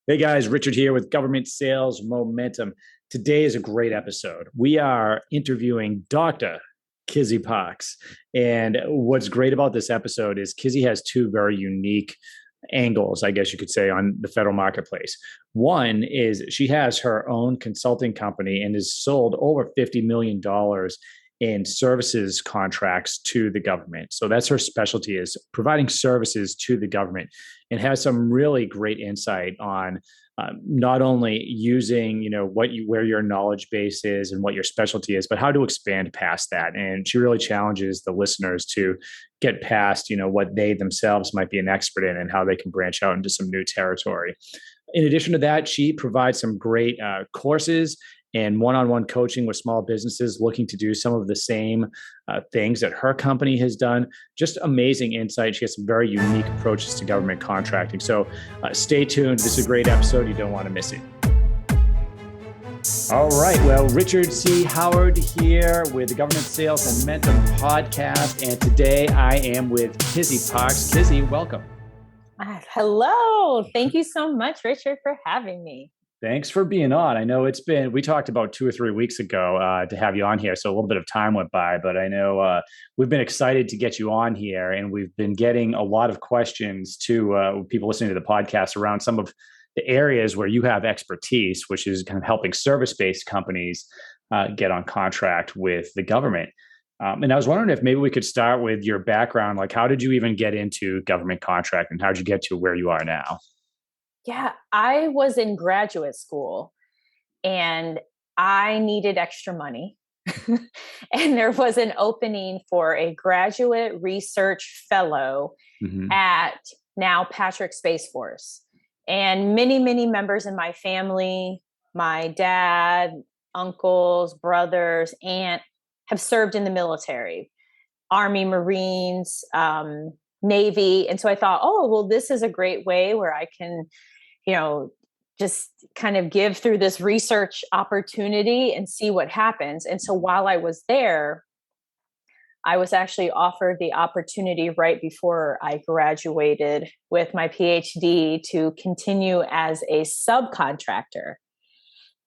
Hey guys, Richard here with Government Sales Momentum. Today is a great episode. We are interviewing Dr. Kizzy Parks. And what's great about this episode is Kizzy has two very unique angles, I guess you could say, on the federal marketplace. One is she has her own consulting company and has sold over $50 million in services contracts to the government. So that's her specialty, is providing services to the government, and has some really great insight on not only using where your knowledge base is and what your specialty is, but how to expand past that. And she really challenges the listeners to get past what they themselves might be an expert in and how they can branch out into some new territory. In addition to that, she provides some great courses and one-on-one coaching with small businesses looking to do some of the same things that her company has done. Just amazing insight. She has some very unique approaches to government contracting. So stay tuned. This is a great episode. You don't want to miss it. All right. Well, Richard C. Howard here with the Government Sales Momentum podcast. And today I am with Kizzy Parks. Kizzy, welcome. Hello. Thank you so much, Richard, for having me. Thanks for being on. I know we talked about 2 or 3 weeks ago to have you on here. So a little bit of time went by, but I know we've been excited to get you on here, and we've been getting a lot of questions to people listening to the podcast around some of the areas where you have expertise, which is kind of helping service-based companies get on contract with the government. And I was wondering if maybe we could start with your background. Like, how did you even get into government contract, and how did you get to where you are now? Yeah, I was in graduate school and I needed extra money. And there was an opening for a graduate research fellow at now Patrick Space Force. And many, many members in my family, my dad, uncles, brothers, aunt, have served in the military, Army, Marines, Navy. And so I thought, oh, well, this is a great way where I can just kind of give through this research opportunity and see what happens. And so while I was there, I was actually offered the opportunity right before I graduated with my PhD to continue as a subcontractor.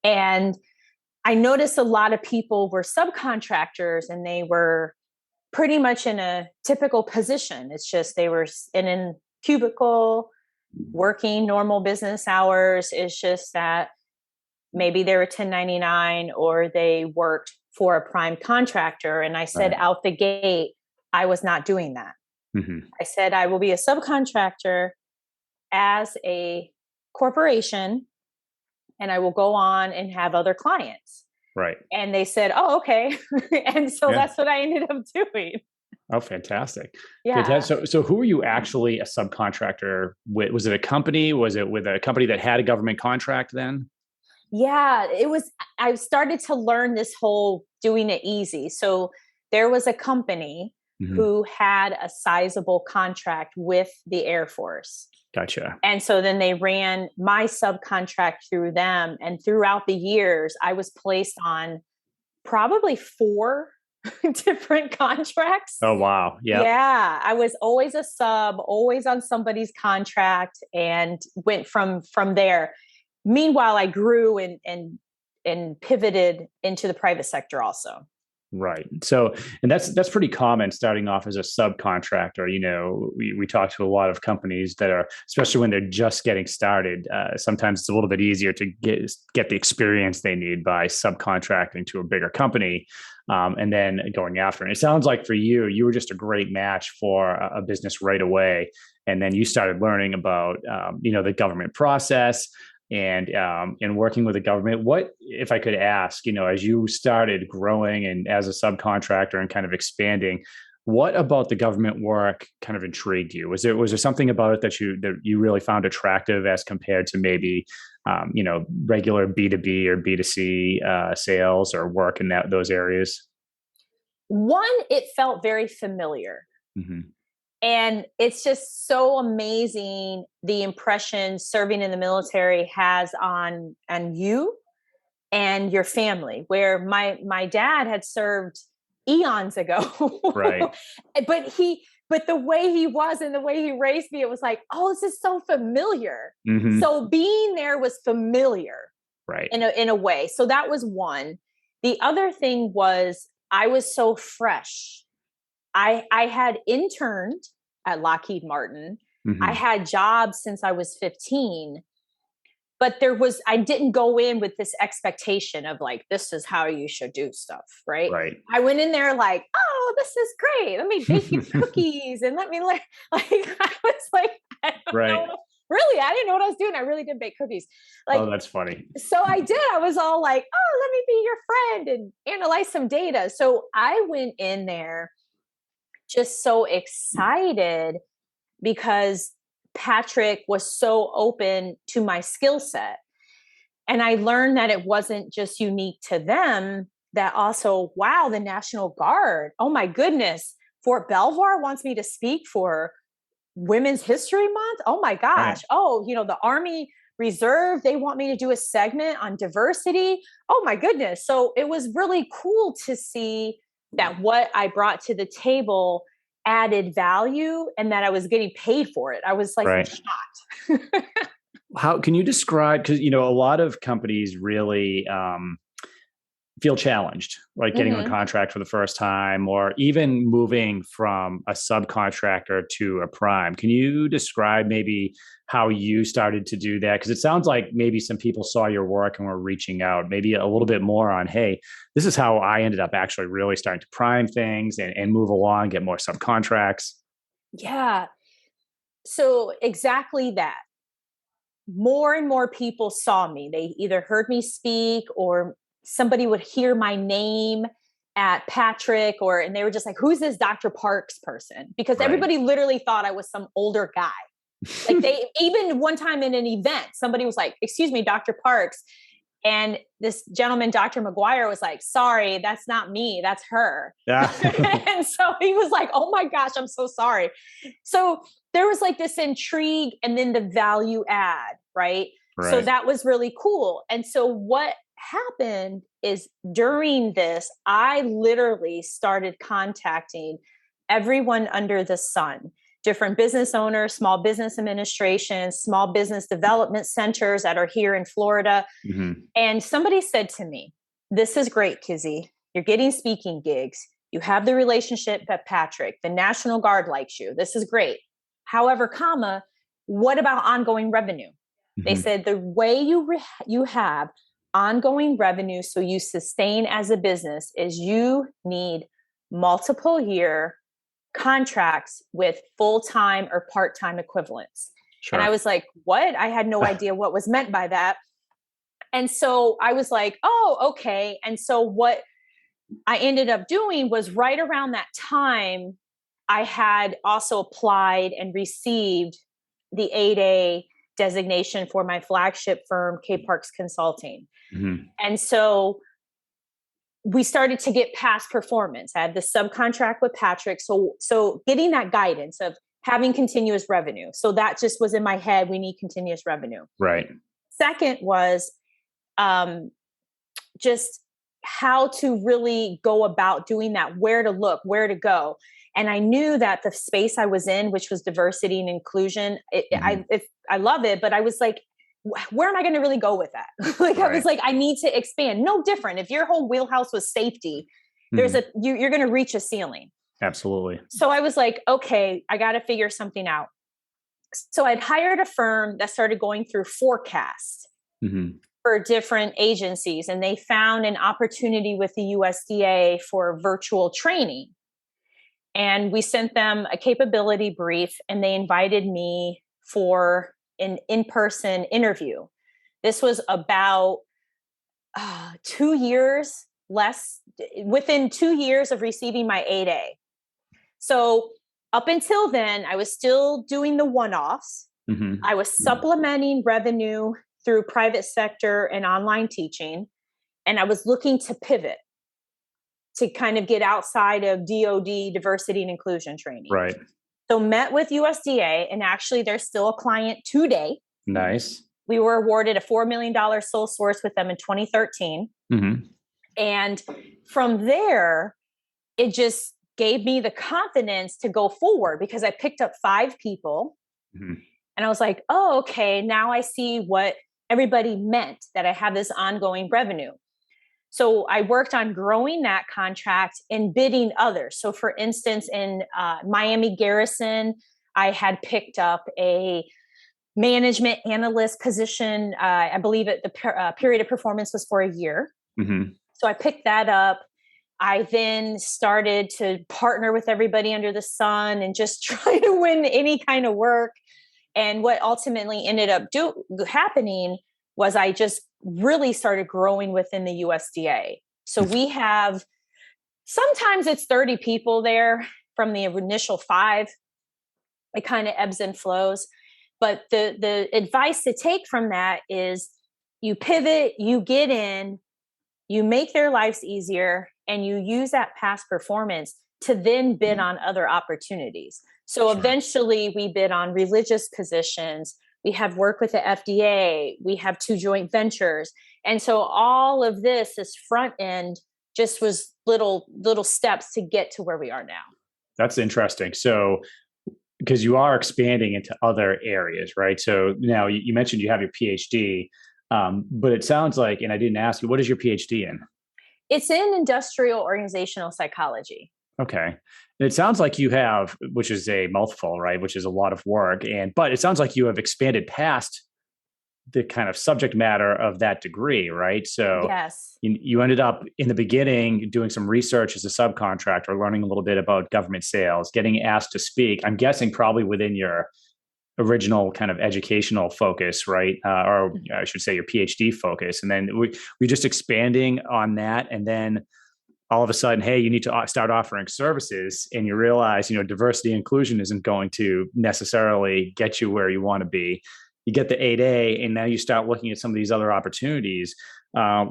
And I noticed a lot of people were subcontractors and they were pretty much in a typical position. It's just they were in a cubicle, working normal business hours. Is just that maybe they were 1099 or they worked for a prime contractor. And I said out the gate, I was not doing that. I said, I will be a subcontractor as a corporation and I will go on and have other clients. Right. And they said, oh, okay. And so that's what I ended up doing. Oh, fantastic. Yeah. Fantastic. So who were you actually a subcontractor with? Was it a company? Was it with a company that had a government contract then? Yeah, I started to learn this whole doing it easy. So there was a company who had a sizable contract with the Air Force. Gotcha. And so then they ran my subcontract through them. And throughout the years, I was placed on probably 4 different contracts. Oh, wow. Yeah. Yeah. I was always a sub, always on somebody's contract, and went from there. Meanwhile, I grew and pivoted into the private sector also. Right. So, and that's pretty common starting off as a subcontractor. We talk to a lot of companies that are, especially when they're just getting started, sometimes it's a little bit easier to get the experience they need by subcontracting to a bigger company and then going after it. It sounds like for you were just a great match for a business right away. And then you started learning about, the government process and working with the government. What, if I could ask, as you started growing and as a subcontractor and kind of expanding, what about the government work kind of intrigued you? Was there something about it that you really found attractive as compared to maybe, regular B2B or B2C sales or work in those areas? One, it felt very familiar. And it's just so amazing the impression serving in the military has on you and your family, where my dad had served eons ago. Right. But but the way he was and the way he raised me, it was like, oh, this is so familiar. Mm-hmm. So being there was familiar, Right. in a way. So that was one. The other thing was I was so fresh. I had interned at Lockheed Martin. Mm-hmm. I had jobs since I was 15, but I didn't go in with this expectation of like, this is how you should do stuff. Right. Right. I went in there like, oh, this is great. Let me bake you cookies and let me like, I was like, I don't know. Really, I didn't know what I was doing. I really did bake cookies. Like, oh, that's funny. So I did. I was all like, oh, let me be your friend and analyze some data. So I went in there just so excited because Patrick was so open to my skill set. And I learned that it wasn't just unique to them, that also, wow, the National Guard, oh my goodness, Fort Belvoir wants me to speak for Women's History Month. Oh my gosh. Right. Oh, the Army Reserve, they want me to do a segment on diversity. Oh my goodness. So it was really cool to see that what I brought to the table added value and that I was getting paid for it. I was like, right. Shocked. How can you describe, because, a lot of companies really feel challenged, like getting a contract for the first time or even moving from a subcontractor to a prime. Can you describe maybe how you started to do that? Because it sounds like maybe some people saw your work and were reaching out, maybe a little bit more on, hey, this is how I ended up actually really starting to prime things and move along, get more subcontracts. Yeah. So exactly that. More and more people saw me. They either heard me speak or somebody would hear my name at Patrick and they were just like, who's this Dr. Parks person? Because right. Everybody literally thought I was some older guy. Like they, even one time in an event, somebody was like, excuse me, Dr. Parks. And this gentleman, Dr. McGuire, was like, sorry, that's not me. That's her. Yeah. And so he was like, oh my gosh, I'm so sorry. So there was like this intrigue and then the value add, right? So that was really cool. And so what happened is during this, I literally started contacting everyone under the sun. Different business owners, small business administrations, small business development centers that are here in Florida. Mm-hmm. And somebody said to me, this is great, Kizzy. You're getting speaking gigs. You have the relationship at Patrick. The National Guard likes you. This is great. However, what about ongoing revenue? Mm-hmm. They said the way you have ongoing revenue so you sustain as a business is you need multiple year contracts with full-time or part-time equivalents. Sure. And I was like, what? I had no idea what was meant by that. And so I was like, oh, okay. And so what I ended up doing was right around that time, I had also applied and received the 8A designation for my flagship firm, Kizzy Parks Consulting. Mm-hmm. And so we started to get past performance. I had the subcontract with Patrick. So getting that guidance of having continuous revenue. So that just was in my head. We need continuous revenue. Right. Second was just how to really go about doing that, where to look, where to go. And I knew that the space I was in, which was diversity and inclusion, I love it, but I was like, where am I going to really go with that? Right. I was like, I need to expand. No different. If your whole wheelhouse was safety, there's you're going to reach a ceiling. Absolutely. So I was like, okay, I got to figure something out. So I'd hired a firm that started going through forecasts for different agencies, and they found an opportunity with the USDA for virtual training. And we sent them a capability brief, and they invited me for an in-person interview. This was about 2 years within 2 years of receiving my 8A. So up until then, I was still doing the one-offs. Mm-hmm. I was supplementing revenue through private sector and online teaching. And I was looking to pivot to kind of get outside of DoD diversity and inclusion training. Right. So met with USDA, and actually they're still a client today. Nice. We were awarded a $4 million sole source with them in 2013. Mm-hmm. And from there, it just gave me the confidence to go forward because I picked up 5 people. Mm-hmm. And I was like, oh, okay, now I see what everybody meant, that I have this ongoing revenue. So I worked on growing that contract and bidding others. So for instance, in Miami Garrison, I had picked up a management analyst position. I believe the period of performance was for a year. Mm-hmm. So I picked that up. I then started to partner with everybody under the sun and just try to win any kind of work. And what ultimately ended up happening was I just really started growing within the USDA. So we have, sometimes it's 30 people there from the initial 5. It kind of ebbs and flows. But the advice to take from that is you pivot, you get in, you make their lives easier, and you use that past performance to then bid on other opportunities. So eventually we bid on religious positions. We have work with the FDA. We have 2 joint ventures. And so all of this front end just was little steps to get to where we are now. That's interesting. So, because you are expanding into other areas, right? So now you mentioned you have your PhD, but it sounds like, and I didn't ask you, what is your PhD in? It's in industrial organizational psychology. Okay. It sounds like you have, which is a mouthful, right? Which is a lot of work. But it sounds like you have expanded past the kind of subject matter of that degree, right? So yes, you ended up in the beginning doing some research as a subcontractor, learning a little bit about government sales, getting asked to speak. I'm guessing probably within your original kind of educational focus, right? Or I should say your PhD focus. And then we just expanding on that. And then all of a sudden, hey, you need to start offering services, and you realize, diversity and inclusion isn't going to necessarily get you where you want to be. You get the 8A, and now you start looking at some of these other opportunities,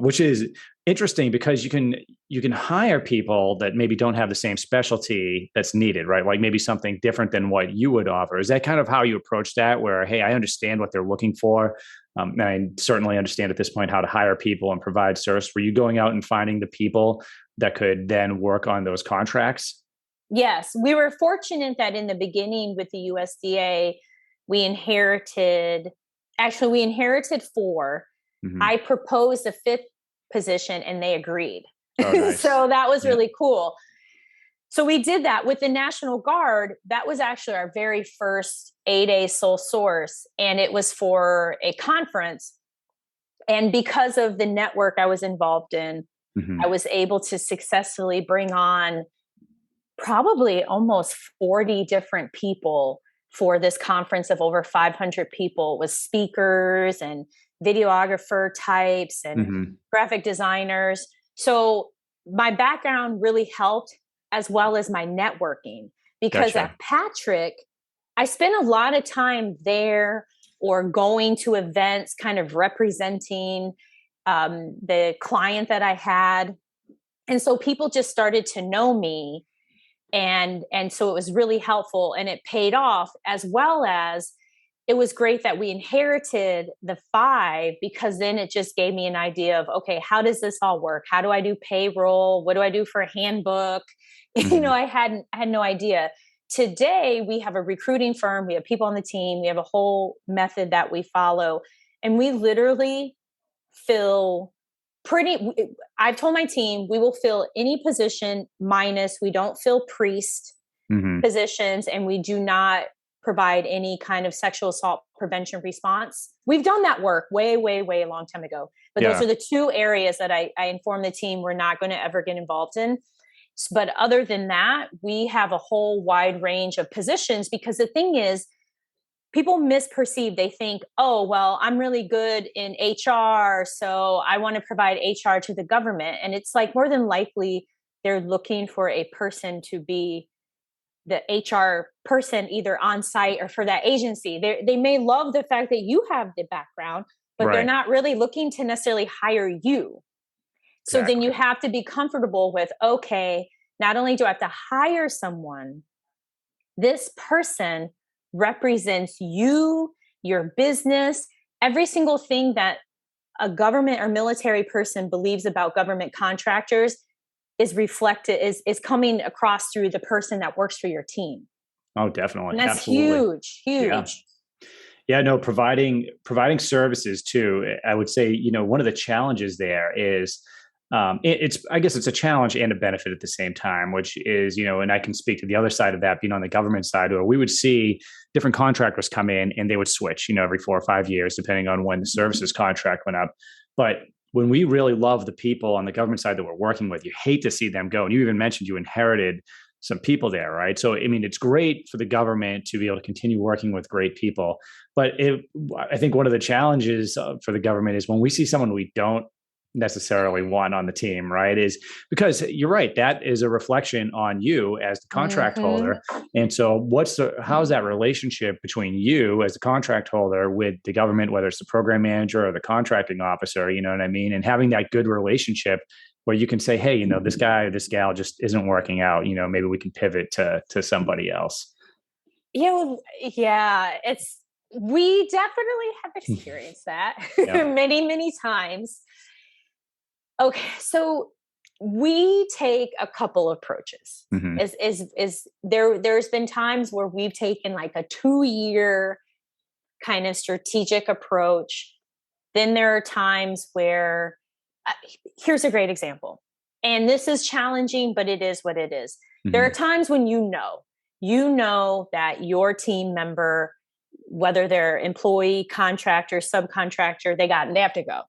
which is interesting because you can hire people that maybe don't have the same specialty that's needed, right? Like maybe something different than what you would offer. Is that kind of how you approach that? Where, hey, I understand what they're looking for. And I certainly understand at this point how to hire people and provide service. Were you going out and finding the people that could then work on those contracts? Yes, we were fortunate that in the beginning with the USDA, we inherited 4. Mm-hmm. I proposed a 5th position and they agreed. Oh, nice. So that was really cool. So we did that with the National Guard. That was actually our very first 8A sole source. And it was for a conference. And because of the network I was involved in, mm-hmm. I was able to successfully bring on probably almost 40 different people for this conference of over 500 people, with speakers and videographer types and mm-hmm. graphic designers. So my background really helped, as well as my networking, because At Patrick, I spent a lot of time there or going to events, kind of representing the client that I had. And so people just started to know me. And so it was really helpful, and it paid off, as well as it was great that we inherited the 5, because then it just gave me an idea of, okay, how does this all work? How do I do payroll? What do I do for a handbook? Mm-hmm. I had no idea. Today, we have a recruiting firm. We have people on the team. We have a whole method that we follow, and we literally fill I've told my team we will fill any position minus we don't fill priest mm-hmm. positions, and we do not provide any kind of sexual assault prevention response. We've done that work way, way, way a long time ago. But those are the 2 areas that I informed the team we're not going to ever get involved in. But other than that, we have a whole wide range of positions, because the thing is, people misperceive. They think, oh, well, I'm really good in HR, so I want to provide HR to the government. And it's like, more than likely, they're looking for a person to be the HR person, either on site or for that agency. They may love the fact that you have the background, but they're not really looking to necessarily hire you. So then you have to be comfortable with, okay, not only do I have to hire someone, this person represents you, your business, every single thing that a government or military person believes about government contractors. is reflected, is coming across through the person that works for your team. Oh, definitely. And that's Absolutely. huge, Yeah. huge. Yeah, no, providing services too. I would say, one of the challenges there is it's I guess it's a challenge and a benefit at the same time, which is, and I can speak to the other side of that, being on the government side, where we would see different contractors come in and they would switch, every 4 or 5 years, depending on when the services contract went up. But when we really love the people on the government side that we're working with, you hate to see them go. And you even mentioned you inherited some people there, right? So, I mean, it's great for the government to be able to continue working with great people. But I think one of the challenges for the government is when we see someone we don't necessarily want on the team, right? Is because you're right, that is a reflection on you as the contract holder. And so how's that relationship between you as the contract holder with the government, whether it's the program manager or the contracting officer, you know what I mean? And having that good relationship where you can say, hey, this guy, this gal just isn't working out, maybe we can pivot to somebody else. Yeah, we definitely have experienced that many, many times. Okay, so we take a couple approaches. There's been times where we've taken like a 2-year kind of strategic approach. Then there are times where here's a great example. And this is challenging, but it is what it is. There are times when you know that your team member, whether they're employee, contractor, subcontractor, they have to go.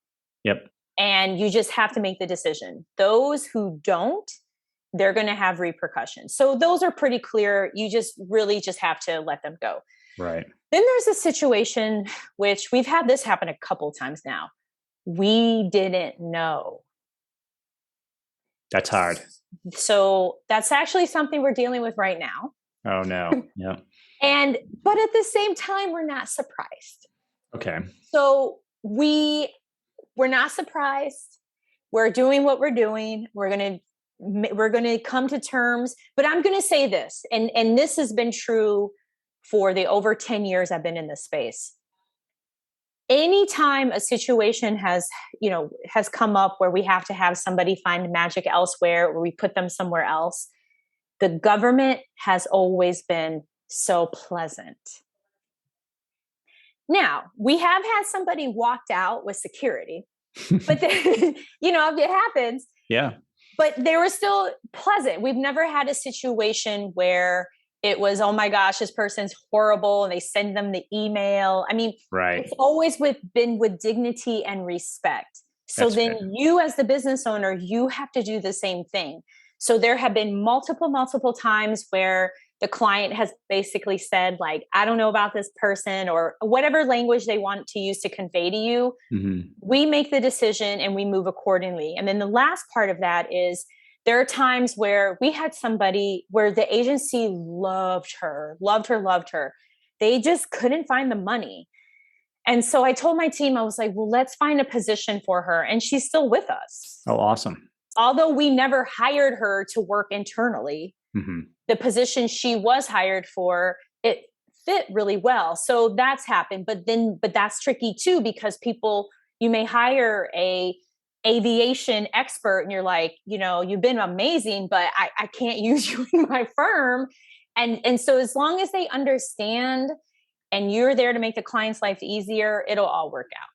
Yep. And you just have to make the decision. Those who don't, they're going to have repercussions. So those are pretty clear. You just really just have to let them go. Right. Then there's a situation which we've had this happen a couple of times now. We didn't know. That's hard. So that's actually something we're dealing with right now. Oh no. Yeah. But at the same time, we're not surprised. Okay. So we're not surprised. We're doing what we're doing. We're going to come to terms, but I'm going to say this, and this has been true for the over 10 years I've been in this space. Anytime a situation has come up where we have to have somebody find magic elsewhere, or we put them somewhere else, the government has always been so pleasant. Now, we have had somebody walked out with security, but then, it happens. Yeah. But they were still pleasant. We've never had a situation where it was, oh my gosh, this person's horrible, and they send them the email. I mean, right. It's always been with dignity and respect. So That's then fair. you as the business owner, you have to do the same thing. So there have been multiple times where the client has basically said, like, I don't know about this person, or whatever language they want to use to convey to you. We make the decision and we move accordingly. And then the last part of that is there are times where we had somebody where the agency loved her. They just couldn't find the money. And so I told my team, I was like, well, let's find a position for her. And she's still with us. Oh, awesome. Although we never hired her to work internally, the position she was hired for, it fit really well. So that's happened. But that's tricky too, because you may hire a aviation expert and you're like, you've been amazing, but I can't use you in my firm. And so as long as they understand and you're there to make the client's life easier, it'll all work out.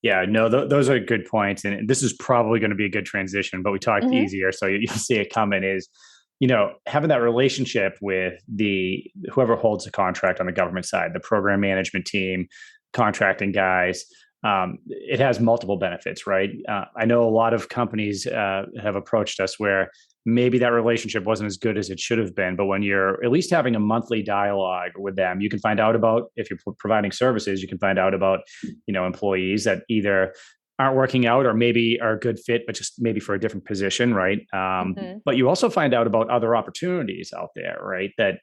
Yeah, no, those are good points. And this is probably going to be a good transition, but we talked easier. So you'll see it coming is, having that relationship with whoever holds the contract on the government side, the program management team, contracting guys, it has multiple benefits, right? I know a lot of companies have approached us where maybe that relationship wasn't as good as it should have been. But when you're at least having a monthly dialogue with them, you can find out about, if you're providing services, you can find out about, employees that either aren't working out or maybe are a good fit, but just maybe for a different position, right? But you also find out about other opportunities out there, right? That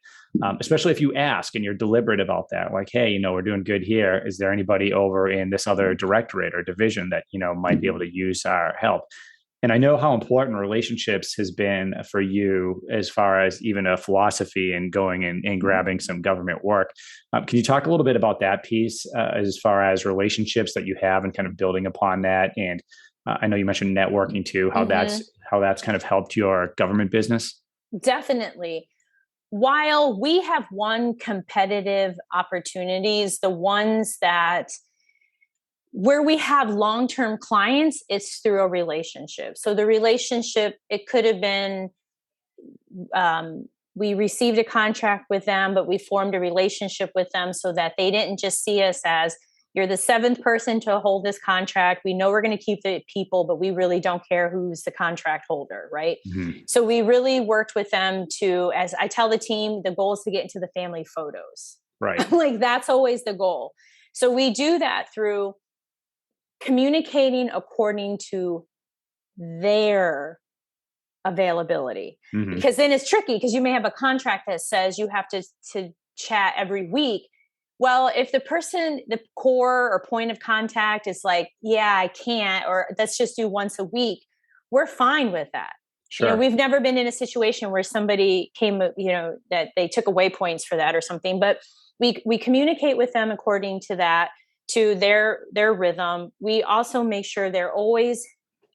especially if you ask and you're deliberate about that, like, hey, we're doing good here. Is there anybody over in this other directorate or division that, might be able to use our help? And I know how important relationships has been for you as far as even a philosophy and going and grabbing some government work. Can you talk a little bit about that piece as far as relationships that you have and kind of building upon that and I know you mentioned networking too, Mm-hmm. how that's kind of helped your government business. Definitely. While we have won competitive opportunities, the ones that where we have long-term clients, it's through a relationship. So the relationship, it could have been we received a contract with them, but we formed a relationship with them so that they didn't just see us as you're the seventh person to hold this contract. We know we're going to keep the people, but we really don't care who's the contract holder, right? Mm-hmm. So we really worked with them to, as I tell the team, the goal is to get into the family photos. Right. Like that's always the goal. So we do that through communicating according to their availability, Mm-hmm. because then it's tricky because you may have a contract that says you have to chat every week. Well, if the person, the core or point of contact is like, yeah, I can't, or let's just do once a week, we're fine with that. Sure. We've never been in a situation where somebody came, that they took away points for that or something, but we communicate with them according to that, to their rhythm. We also make sure they're always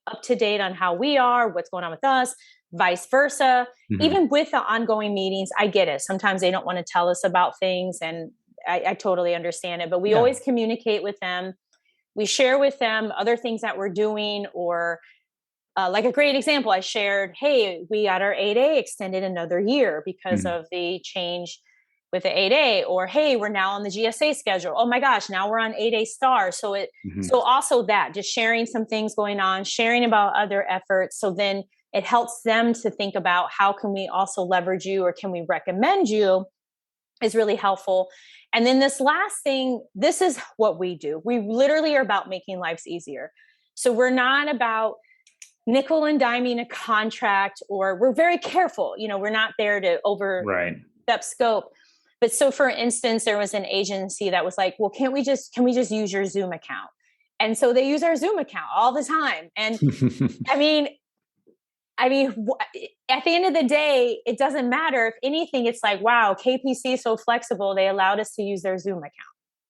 up to date on how we are, what's going on with us, vice versa. Mm-hmm. Even with the ongoing meetings, I get it. Sometimes they don't want to tell us about things, and I totally understand it. But we Yeah. always communicate with them. We share with them other things that we're doing, or like a great example, I shared, hey, we got our 8A extended another year because Mm-hmm. of the change with the 8A, or hey, we're now on the GSA schedule. Oh my gosh, now we're on 8A star. Mm-hmm. So also that, just sharing some things going on, sharing about other efforts. So then it helps them to think about how can we also leverage you, or can we recommend you, is really helpful. And then this last thing, this is what we do. We literally are about making lives easier. So we're not about nickel and diming a contract, or we're very careful. We're not there to Right. overstep scope. But so for instance, there was an agency that was like, well, can we just use your Zoom account? And so they use our Zoom account all the time. And I mean, at the end of the day, it doesn't matter. If anything, it's like, wow, KPC is so flexible. They allowed us to use their Zoom account.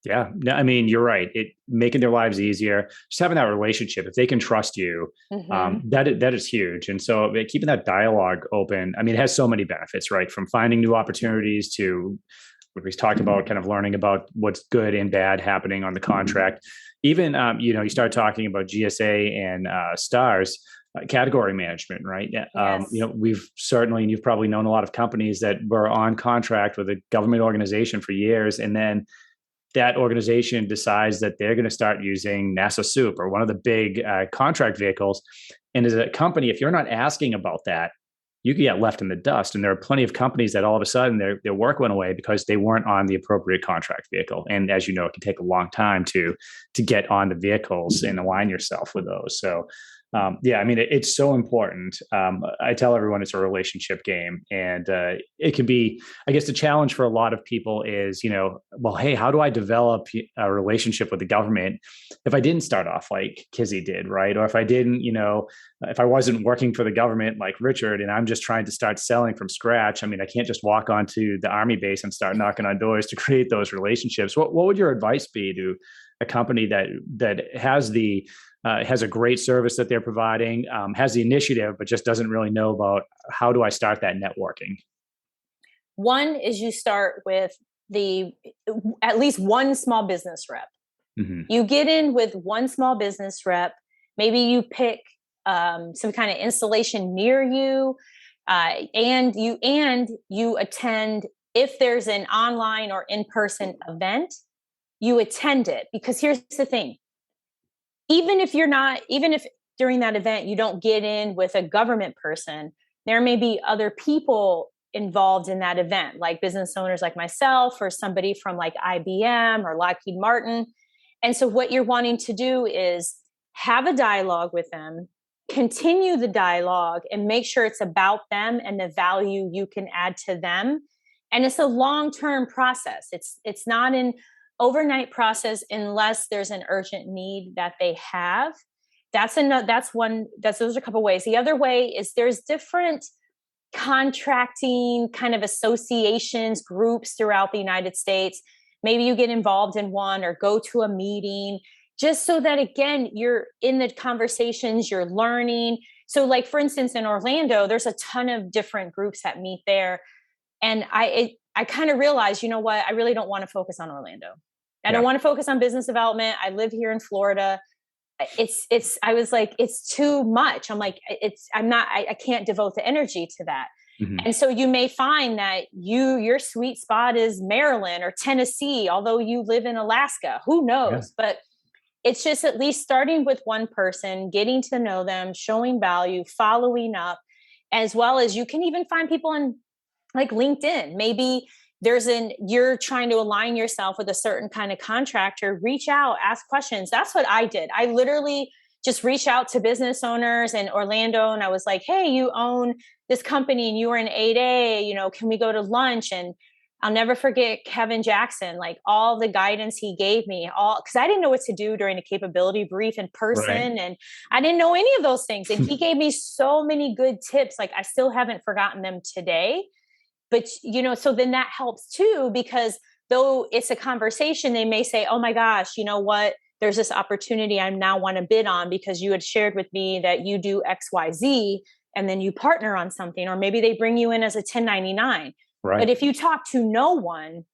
Yeah, no, I mean, you're right. It making their lives easier, just having that relationship. If they can trust you, Mm-hmm. that is huge. And so keeping that dialogue open, I mean, it has so many benefits, right? From finding new opportunities to what we talked about, kind of learning about what's good and bad happening on the contract. Even you start talking about GSA and stars. Category management, right? Yes. We've certainly, and you've probably known a lot of companies that were on contract with a government organization for years, and then that organization decides that they're going to start using NASA Soup or one of the big contract vehicles. And as a company, if you're not asking about that, you can get left in the dust. And there are plenty of companies that all of a sudden their work went away because they weren't on the appropriate contract vehicle. And as you know, it can take a long time to get on the vehicles and align yourself with those. So yeah, I mean, it's so important. I tell everyone it's a relationship game, and it can be, I guess, the challenge for a lot of people is, well, hey, how do I develop a relationship with the government if I didn't start off like Kizzy did, right? Or if I didn't, if I wasn't working for the government like Richard, and I'm just trying to start selling from scratch. I mean, I can't just walk onto the Army base and start knocking on doors to create those relationships. What would your advice be to a company that has a great service that they're providing, has the initiative, but just doesn't really know about how do I start that networking? One is you start with at least one small business rep. Mm-hmm. You get in with one small business rep. Maybe you pick some kind of installation near you, and you attend. If there's an online or in-person event, you attend it, because here's the thing: even if during that event you don't get in with a government person, there may be other people involved in that event, like business owners like myself, or somebody from like IBM or Lockheed Martin. And so what you're wanting to do is have a dialogue with them, continue the dialogue, and make sure it's about them and the value you can add to them. And it's a long-term process. It's not an overnight process unless there's an urgent need that they have. Those are a couple ways. The other way is there's different contracting kind of associations, groups throughout the United States. Maybe you get involved in one or go to a meeting. just so that, again, you're in the conversations, you're learning. So like, for instance, in Orlando, there's a ton of different groups that meet there. And I kind of realized, you know what, I really don't want to focus on Orlando. I don't Yeah. want to focus on business development. I live here in Florida. I was like, it's too much. I'm like, I can't devote the energy to that. Mhm. And so you may find that your sweet spot is Maryland or Tennessee, although you live in Alaska, who Yeah. knows? But it's just at least starting with one person, getting to know them, showing value, following up, as well as you can even find people in like LinkedIn. Maybe you're trying to align yourself with a certain kind of contractor, reach out, ask questions. That's what I did. I literally just reached out to business owners in Orlando and I was like, hey, you own this company and you were in 8A, can we go to lunch? And I'll never forget Kevin Jackson, like all the guidance he gave me, all because I didn't know what to do during a capability brief in Right. person. And I didn't know any of those things. And he gave me so many good tips. Like I still haven't forgotten them today. But, so then that helps too, because though it's a conversation, they may say, oh my gosh, you know what? There's this opportunity I now want to bid on because you had shared with me that you do XYZ and then you partner on something, or maybe they bring you in as a 1099. But Right. if you talk to no one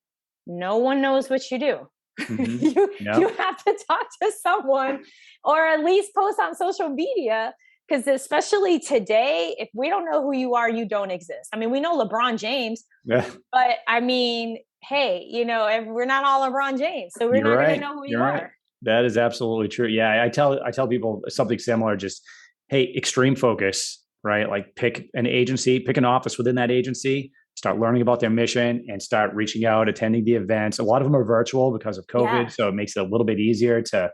knows what you do. Hmm. You Yeah. have to talk to someone or at least post on social media, because especially today, if we don't know who you are, you don't exist. I mean, we know LeBron James, Yeah. but I mean, hey, we're not all LeBron James, so we're You're not going to right. know who you You're right. are. That is absolutely true. Yeah, I tell people something similar. Just hey, extreme focus, right? Like pick an agency, pick an office within that agency, start learning about their mission, and start reaching out, attending the events. A lot of them are virtual because of COVID, Yeah. so it makes it a little bit easier to,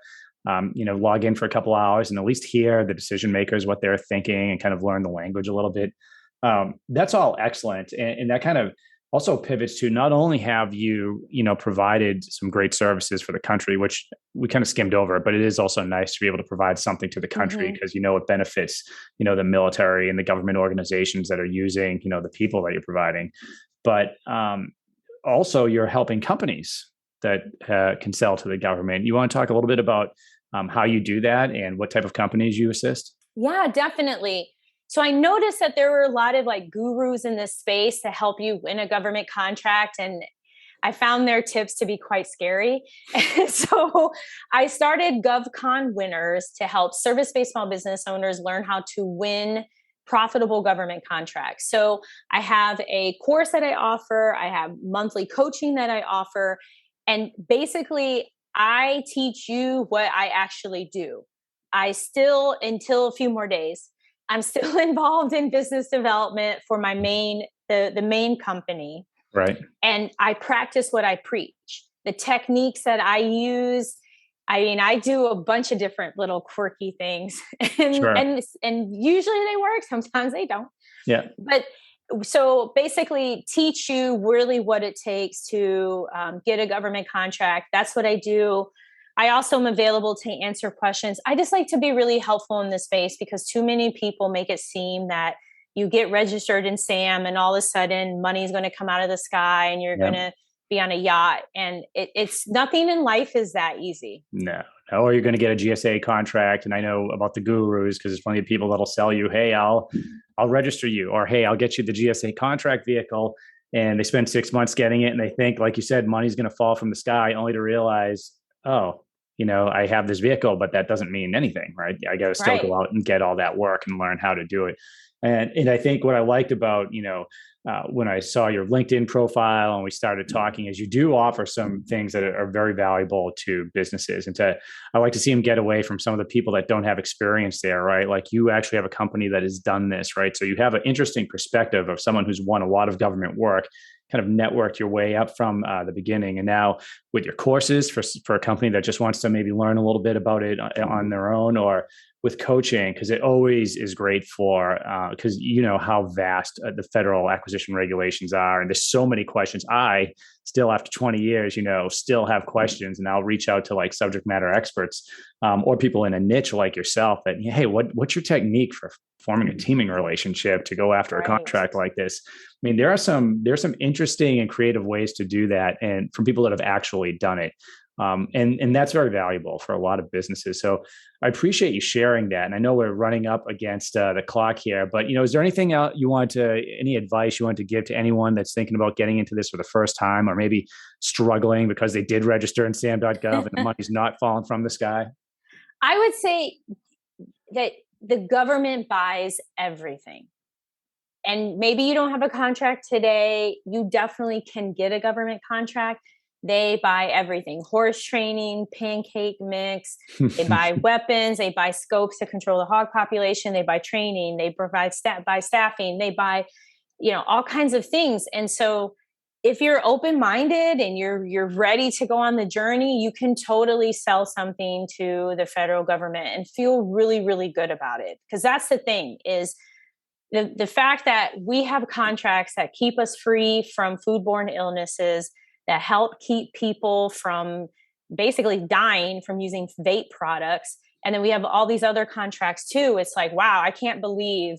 log in for a couple hours and at least hear the decision makers what they're thinking and kind of learn the language a little bit. That's all excellent, and that kind of also pivots to not only have you provided some great services for the country, which we kind of skimmed over, but it is also nice to be able to provide something to the country Hmm. because it benefits the military and the government organizations that are using the people that you're providing, but also you're helping companies that can sell to the government. You want to talk a little bit about how you do that and what type of companies you assist? Yeah, definitely. So I noticed that there were a lot of like gurus in this space to help you win a government contract. And I found their tips to be quite scary. And so I started GovCon Winners to help service based small business owners learn how to win profitable government contracts. So I have a course that I offer, I have monthly coaching that I offer. And basically, I teach you what I actually do. I still, until a few more days, I'm still involved in business development for the main company, Right. and I practice what I preach. The techniques that I use, I mean, I do a bunch of different little quirky things, and Sure. and usually they work. Sometimes they don't. Yeah. But so basically, teach you really what it takes to get a government contract. That's what I do. I also am available to answer questions. I just like to be really helpful in this space because too many people make it seem that you get registered in SAM and all of a sudden money is going to come out of the sky and you're Yeah. going to be on a yacht. And it's nothing in life is that easy. No, no, or you're going to get a GSA contract. And I know about the gurus because there's plenty of people that'll sell you, hey, I'll register you, or hey, I'll get you the GSA contract vehicle. And they spend 6 months getting it, and they think, like you said, money's going to fall from the sky, only to realize, oh, I have this vehicle, but that doesn't mean anything, right? I got to still Right. go out and get all that work and learn how to do it. And I think what I liked about when I saw your LinkedIn profile and we started talking is you do offer some things that are very valuable to businesses. I like to see them get away from some of the people that don't have experience there, right? Like you actually have a company that has done this, right? So you have an interesting perspective of someone who's won a lot of government work, kind of networked your way up from the beginning. And now with your courses for a company that just wants to maybe learn a little bit about it on their own, or with coaching, because it always is great for because how vast the federal acquisition regulations are, and there's so many questions. I still, after 20 years, still have questions, and I'll reach out to like subject matter experts or people in a niche like yourself that, hey, what's your technique for forming a teaming relationship to go after a Right. contract like this? I mean, there's some interesting and creative ways to do that, and from people that have actually done it. And that's very valuable for a lot of businesses. So I appreciate you sharing that. And I know we're running up against the clock here, but is there anything else any advice you want to give to anyone that's thinking about getting into this for the first time, or maybe struggling because they did register in SAM.gov and the money's not falling from the sky? I would say that the government buys everything. And maybe you don't have a contract today. You definitely can get a government contract. They buy everything: horse training, pancake mix. They buy weapons. They buy scopes to control the hog population. They buy training. They provide staffing. They buy, all kinds of things. And so if you're open-minded and you're ready to go on the journey, you can totally sell something to the federal government and feel really, really good about it. Because that's the thing, is the fact that we have contracts that keep us free from foodborne illnesses, that help keep people from basically dying from using vape products. And then we have all these other contracts too. It's like, wow, I can't believe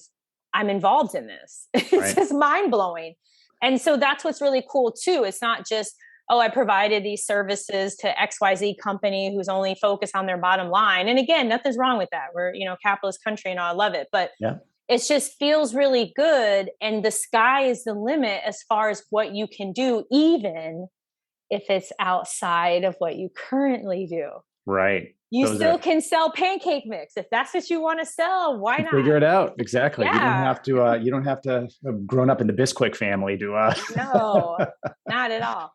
I'm involved in this. It's just mind blowing. And so that's what's really cool too. It's not just, oh, I provided these services to XYZ company who's only focused on their bottom line. And again, nothing's wrong with that. We're, capitalist country and I love it. But it just feels really good. And the sky is the limit as far as what you can do, even if it's outside of what you currently do. Right. You still can sell pancake mix. If that's what you want to sell, why not? Figure it out. Exactly. Yeah. You don't have to have grown up in the Bisquick family to No, not at all.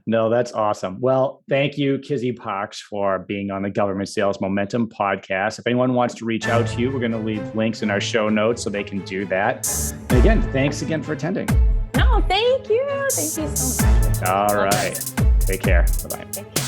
No, that's awesome. Well, thank you, Kizzy Parks, for being on the Government Sales Momentum podcast. If anyone wants to reach out to you, we're going to leave links in our show notes so they can do that. And again, thanks again for attending. No, thank you. Thank you so much. All right. Take care. Bye-bye.